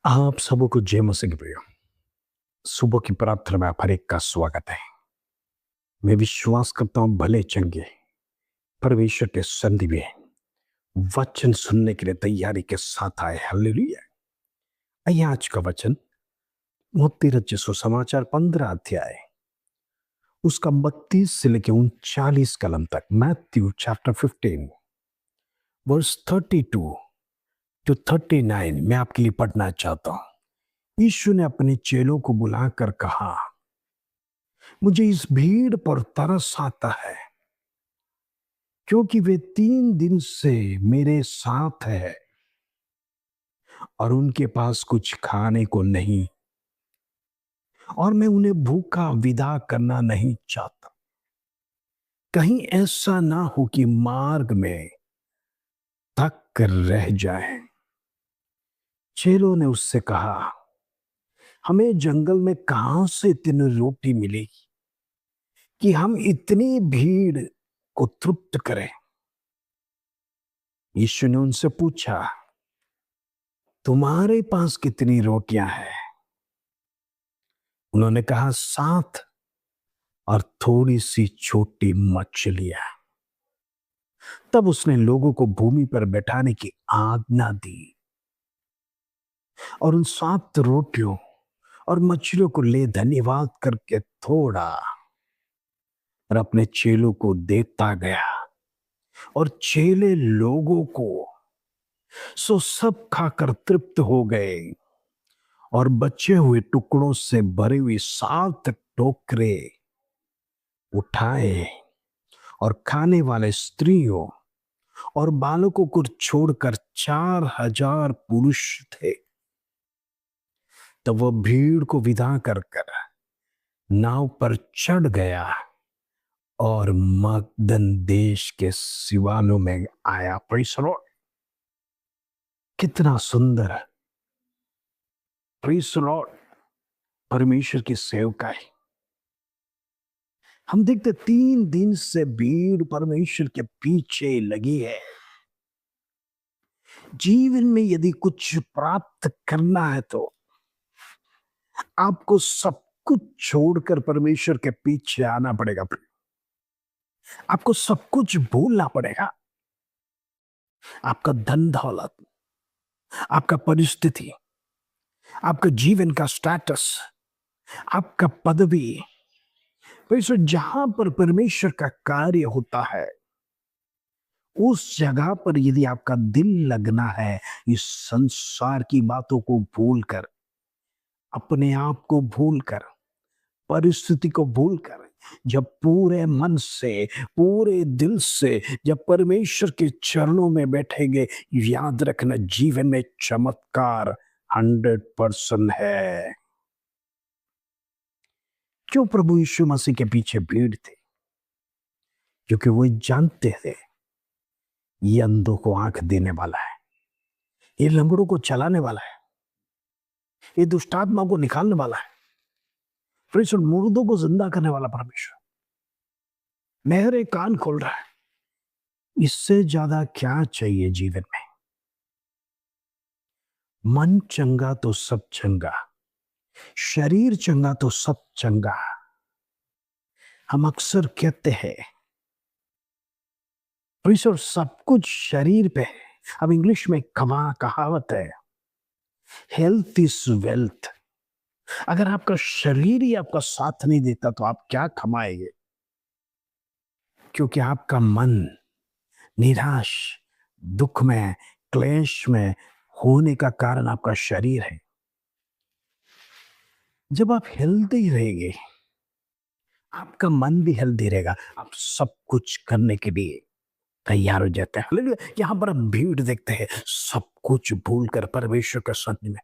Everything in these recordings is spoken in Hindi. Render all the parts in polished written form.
आप सबों को जय मसीह की प्रिय। सुबह की प्रार्थना में आप हर एक का स्वागत है। मैं विश्वास करता हूं भले चंगे परमेश्वर के संधि में वचन सुनने के लिए तैयारी के साथ आए। हालेलुया। आइए आज का वचन मत्ती रचित सुसमाचार 15 अध्याय उसका 32 से लेकर 39 कलम तक। मैथ्यू चैप्टर 15 वर्स 32 टू 39 मैं आपके लिए पढ़ना चाहता हूं। यीशु ने अपने चेलों को बुलाकर कहा, मुझे इस भीड़ पर तरस आता है, क्योंकि वे 3 दिन से मेरे साथ है और उनके पास कुछ खाने को नहीं, और मैं उन्हें भूखा विदा करना नहीं चाहता। कहीं ऐसा ना हो कि मार्ग में थक कर रह जाए। चेलों ने उससे कहा, हमें जंगल में कहां से इतनी रोटी मिलेगी कि हम इतनी भीड़ को तृप्त करें। यीशु ने उनसे पूछा, तुम्हारे पास कितनी रोटियां हैं? उन्होंने कहा, 7 और थोड़ी सी छोटी मछलियां। तब उसने लोगों को भूमि पर बैठाने की आज्ञा दी और उन 7 रोटियों और मछलियों को ले धन्यवाद करके थोड़ा और अपने चेलों को देता गया, और चेले लोगों को सो सब खाकर तृप्त हो गए, और बचे हुए टुकड़ों से भरी हुई 7 टोकरे उठाए, और खाने वाले स्त्रियों और बालकों को छोड़कर 4000 पुरुष थे। तब वह भीड़ को विदा कर नाव पर चढ़ गया और मगदन देश के सिवानों में आया। Praise the Lord. कितना सुंदर है। Praise the Lord. परमेश्वर की सेवकाई हम देखते 3 दिन से भीड़ परमेश्वर के पीछे लगी है। जीवन में यदि कुछ प्राप्त करना है तो आपको सब कुछ छोड़कर परमेश्वर के पीछे आना पड़ेगा। आपको सब कुछ भूलना पड़ेगा। आपका धन दौलत, आपका परिस्थिति, आपका जीवन का स्टेटस, आपका पदवी, जहां पर परमेश्वर का कार्य होता है उस जगह पर यदि आपका दिल लगना है, इस संसार की बातों को भूलकर, अपने आप को भूलकर, परिस्थिति को भूलकर, जब पूरे मन से, पूरे दिल से जब परमेश्वर के चरणों में बैठेंगे, याद रखना जीवन में चमत्कार 100% है। क्यों प्रभु यीशु मसीह के पीछे भीड़ थी? क्योंकि वो जानते थे ये अंधों को आंख देने वाला है, ये लंगड़ों को चलाने वाला है, ये दुष्टात्मा को निकालने वाला है, फिर मुर्दों को जिंदा करने वाला परमेश्वर मेरे कान खोल रहा है। इससे ज्यादा क्या चाहिए जीवन में? मन चंगा तो सब चंगा, शरीर चंगा तो सब चंगा। हम अक्सर कहते हैं सब कुछ शरीर पे है। अब इंग्लिश में कहावत है, हेल्थ इज वेल्थ। अगर आपका शरीर ही आपका साथ नहीं देता तो आप क्या कमाएंगे? क्योंकि आपका मन निराश, दुख में, क्लेश में होने का कारण आपका शरीर है। जब आप हेल्दी रहेंगे, आपका मन भी हेल्दी रहेगा, आप सब कुछ करने के लिए तैयार हो जाते हैं। हालेलुया। यहां पर हम भीड़ देखते हैं, सब कुछ भूलकर परमेश्वर के सन्निधि में।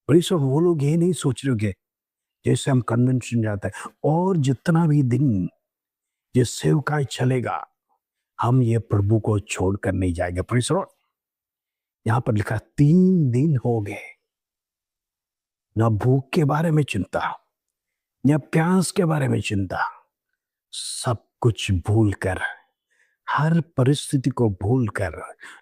और ये वो लोग ये नहीं सोच रहे होंगे जैसे हम कन्वेंशन जाते हैं और जितना भी दिन ये सेवकाई चलेगा, हम ये प्रभु को छोड़कर नहीं जाएंगे। Praise the Lord. यहां पर लिखा 3 दिन हो गए, न भूख के बारे में चिंता, न प्यास के बारे में चिंता, सब कुछ भूलकर हर परिस्थिति को भूलकर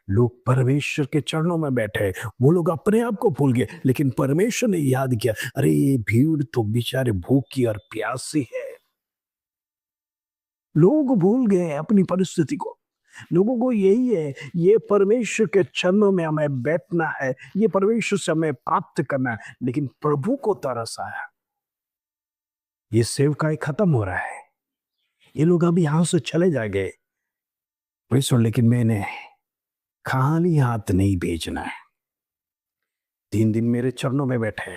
लोग परमेश्वर के चरणों में बैठे। वो लोग अपने आप को भूल गए, लेकिन परमेश्वर ने याद किया, अरे ये भीड़ तो बेचारे भूखी और प्यासी है। लोग भूल गए अपनी परिस्थिति को। लोगों को यही है, ये परमेश्वर के चरणों में हमें बैठना है, ये परमेश्वर से हमें प्राप्त करना है। लेकिन प्रभु को तरस आया, ये सेवकाई खत्म हो रहा है, ये लोग अब यहां से चले जाएंगे, लेकिन मैंने खाली हाथ नहीं भेजना है। 3 दिन मेरे चरणों में बैठे,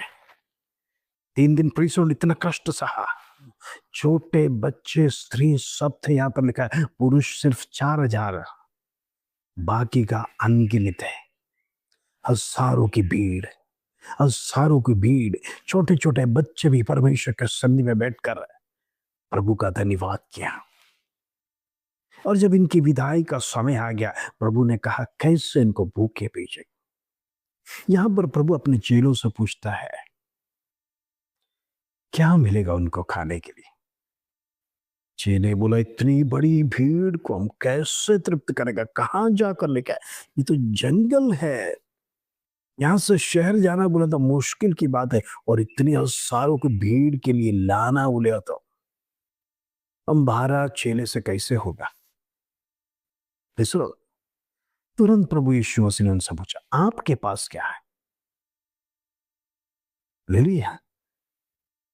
3 दिन प्रीसों इतना कष्ट सहा, छोटे बच्चे स्त्री सब थे। यहां पर लिखा है पुरुष सिर्फ 4000, बाकी का अनगिनत है। हजारों की भीड़, हजारों की भीड़, छोटे छोटे बच्चे भी परमेश्वर के सन्निधि में बैठकर प्रभु का धन्यवाद किया। और जब इनकी विदाई का समय आ गया, प्रभु ने कहा कैसे इनको भूखे भेजे। यहां पर प्रभु अपने चेलों से पूछता है क्या मिलेगा उनको खाने के लिए। चेले बोला इतनी बड़ी भीड़ को हम कैसे तृप्त करेगा, कहां जाकर लेके आए, ये तो जंगल है, यहां से शहर जाना बोला तो मुश्किल की बात है, और इतनी हजारों की भीड़ के लिए लाना बोले तो हम 12 चेले से कैसे होगा। तुरंत प्रभु यीशु मसीह ने उनसे पूछा आपके पास क्या है, ले लिया।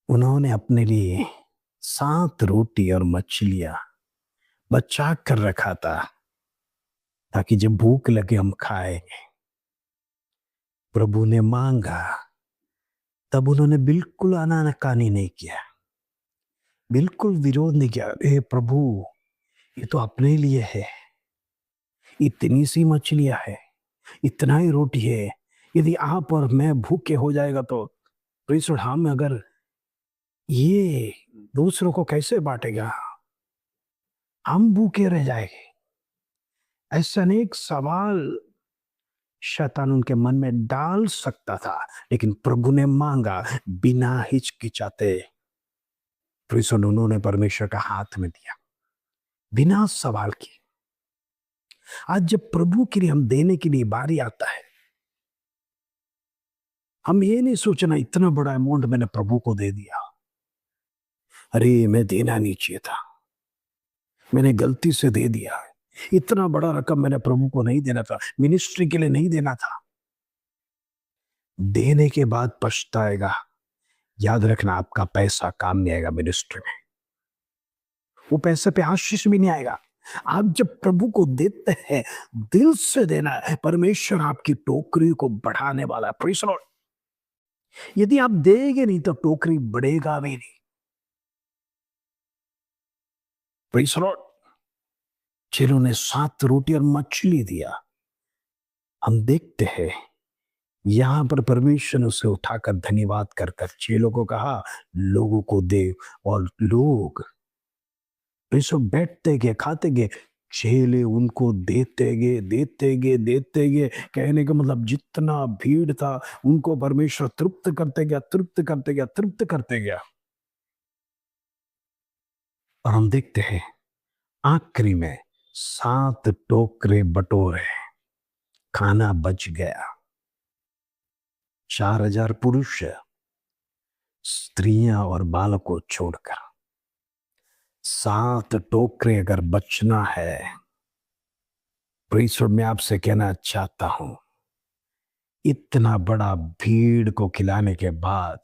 उन्होंने अपने लिए 7 रोटी और मछलियां बचा कर रखा था ताकि जब भूख लगे हम खाए। प्रभु ने मांगा, तब उन्होंने बिल्कुल आनाकानी नहीं किया, बिल्कुल विरोध नहीं किया। ए प्रभु, ये तो अपने लिए है, इतनी सी मछलियां है, इतना ही रोटी है, यदि आप और मैं भूखे हो जाएगा तो हम अगर ये दूसरों को कैसे बांटेगा, हम भूखे रह जाएंगे। ऐसा अनेक सवाल शैतान उनके मन में डाल सकता था, लेकिन प्रभु ने मांगा बिना हिचकिचाते। उन्होंने परमेश्वर का हाथ में दिया बिना सवाल किए। आज जब प्रभु के लिए हम देने के लिए बारी आता है, हम ये नहीं सोचना इतना बड़ा अमाउंट मैंने प्रभु को दे दिया, अरे मैं देना नहीं चाहिए था, मैंने गलती से दे दिया, इतना बड़ा रकम मैंने प्रभु को नहीं देना था, मिनिस्ट्री के लिए नहीं देना था। देने के बाद पछताएगा। याद रखना आपका पैसा काम नहीं आएगा मिनिस्ट्री में, वो पैसे पे आशीष भी नहीं आएगा। आप जब प्रभु को देते हैं, दिल से देना है, परमेश्वर आपकी टोकरी को बढ़ाने वाला है। Praise the Lord. यदि आप देंगे नहीं तो टोकरी बढ़ेगा भी नहीं। Praise the Lord. चेलों ने 7 रोटी और मछली दिया। हम देखते हैं यहां पर परमेश्वर ने उसे उठाकर धन्यवाद कर कर चेलों को कहा लोगों को दे, और लोग बैठते गए, खाते गए, चेले उनको देते गए, देते गए, देते गए। कहने का मतलब जितना भीड़ था उनको परमेश्वर तृप्त करते गया, तृप्त करते गया, तृप्त करते गया। और हम देखते हैं आखिरी में 7 टोकरे बटोरे, खाना बच गया। 4000 पुरुष, स्त्रियां और बालकों छोड़कर 7 टोकरे अगर बचना है। प्रीसोड में आपसे कहना चाहता हूं, इतना बड़ा भीड़ को खिलाने के बाद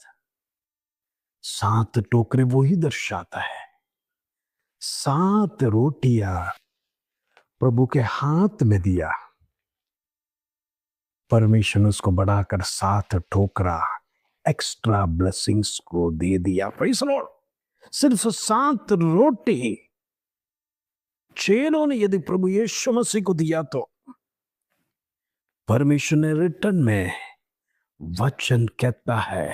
7 टोकरे वो ही दर्शाता है। 7 रोटियां प्रभु के हाथ में दिया, परमेश्वर ने उसको बढ़ाकर 7 टोकरा एक्स्ट्रा ब्लेसिंग्स को दे दिया। Praise the Lord. सिर्फ 7 रोटी चेलों ने यदि प्रभु यीशु मसीह को दिया तो परमेश्वर ने रिटर्न में वचन कहता है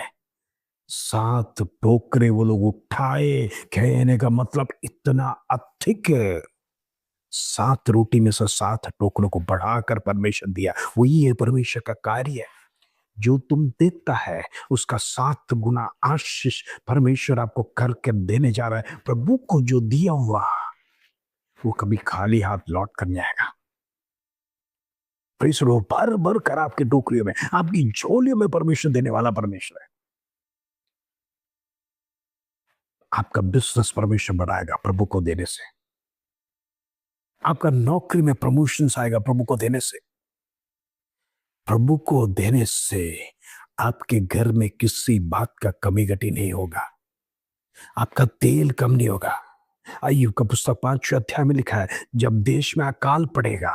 7 टोकरे वो लोग उठाए। कहने का मतलब इतना अधिक, 7 रोटी में से 7 टोकरों को बढ़ाकर परमेश्वर दिया। वही है परमेश्वर का कार्य, जो तुम देता है उसका 7 गुना आशीष परमेश्वर आपको करके देने जा रहा है। प्रभु को जो दिया हुआ वो कभी खाली हाथ लौट कर नहीं आएगा। प्रेज़ द लॉर्ड, भर भर कर आपकी टोकरियों में, आपकी झोलियों में परमेश्वर देने वाला परमेश्वर है। आपका बिजनेस परमेश्वर बढ़ाएगा प्रभु को देने से। आपका नौकरी में प्रमोशंस आएगा प्रभु को देने से। प्रभु को देने से आपके घर में किसी बात का कमी घटी नहीं होगा। आपका तेल कम नहीं होगा। अय्यूब का पुस्तक 5वें अध्याय में लिखा है, जब देश में अकाल पड़ेगा,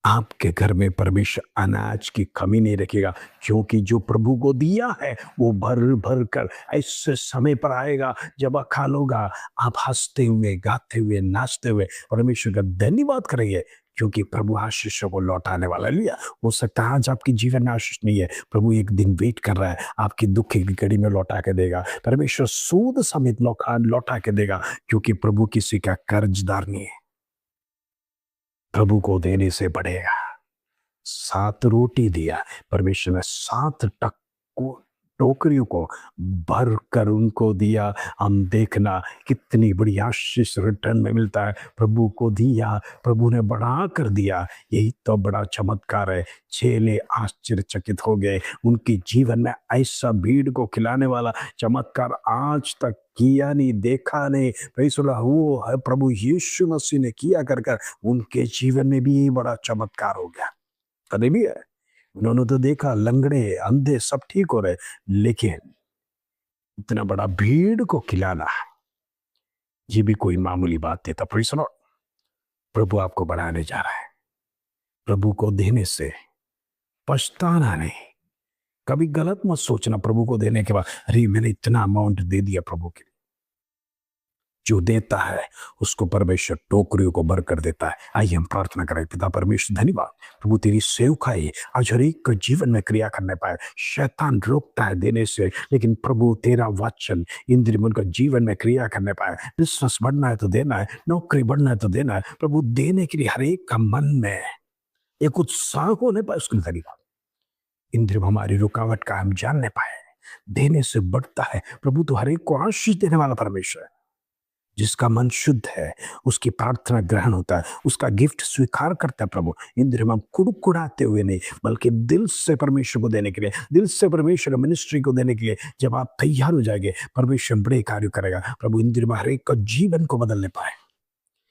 आपके घर में परमेश्वर अनाज की कमी नहीं रखेगा, क्योंकि जो प्रभु को दिया है वो भर भर कर ऐसे समय पर आएगा जब अकाल होगा, आप हंसते हुए, गाते हुए, नाचते हुए परमेश्वर का धन्यवाद करेंगे, क्योंकि प्रभु आशीषों को लौटाने वाला लिया। हो सकता है आज आपके जीवन में आशीष नहीं है, प्रभु एक दिन वेट कर रहा है, आपकी दुख की घड़ी में लौटा के देगा। परमेश्वर सूद समेत लौटा के देगा, क्योंकि प्रभु किसी का कर्जदार नहीं है। प्रभु को देने से बढ़ेगा। 7 रोटी दिया परमेश्वर ने, 7 टोकरियों को भर कर उनको दिया। हम देखना कितनी बड़ी आशीष रिटर्न में मिलता है। प्रभु को दिया, प्रभु ने बढ़ा कर दिया, यही तो बड़ा चमत्कार है। चेले आश्चर्यचकित हो गए। उनके जीवन में ऐसा भीड़ को खिलाने वाला चमत्कार आज तक किया नहीं, देखा नहीं। वो है प्रभु यीशु मसीह ने किया कर कर उनके जीवन में भी बड़ा चमत्कार हो गया। कभी भी है, उन्होंने तो देखा लंगड़े अंधे सब ठीक हो रहे, लेकिन इतना बड़ा भीड़ को खिलाना ये भी कोई मामूली बात नहीं था। प्रेज़ द लॉर्ड, प्रभु आपको बढ़ाने जा रहा है। प्रभु को देने से पछताना नहीं। कभी गलत मत सोचना प्रभु को देने के बाद, अरे मैंने इतना अमाउंट दे दिया प्रभु के लिए। जो देता है उसको परमेश्वर टोकरियों को भर कर देता है। आइए हम प्रार्थना करें। पिता परमेश्वर, धन्यवाद प्रभु, तेरी सेवकाई आज हर एक को जीवन में क्रिया करने पाए। शैतान रोकता है देने से, लेकिन प्रभु तेरा वचन इंद्रिय मन का जीवन में क्रिया करने पाए। बिजनेस बढ़ना है तो देना है, नौकरी बढ़ना है तो देना है। प्रभु देने के लिए हर एक का मन में एक उत्साह होने पाए, उसके लिए धन्यवाद। इंद्रिय हमारी रुकावट का हम जानने पाए, देने से बढ़ता है। प्रभु तो हर एक को आशीष देने वाला परमेश्वर है। जिसका मन शुद्ध है उसकी प्रार्थना ग्रहण होता है, उसका गिफ्ट स्वीकार करता है। प्रभु इंद्र हम कुड़कुड़ाते हुए नहीं, बल्कि दिल से परमेश्वर को देने के लिए, दिल से परमेश्वर मिनिस्ट्री को देने के लिए जब आप तैयार हो जाएंगे, परमेश्वर बड़े कार्य करेगा। प्रभु इंद्र हर एक का जीवन को बदलने पाए,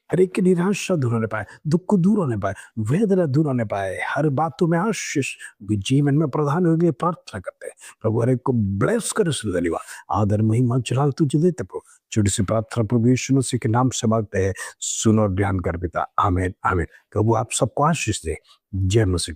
हर एक की निराशा दूर होने पाए, दुख दूर होने पाए, वेदना दूर होने पाए, हर बातों में आशीष जीवन में प्रधान होने के लिए प्रार्थना करते हैं। प्रभु हर एक को ब्लेस कर, धन्यवाद, आदर महिमा जलाल तुझे देते प्रभु। छोटी सी प्रार्थना प्रभु यीशु मसीह के नाम से मांगते हैं, सुनो और ध्यान कर पिता, आमीन आमीन। प्रभु आप सबको आशीष दे। जय मसीह।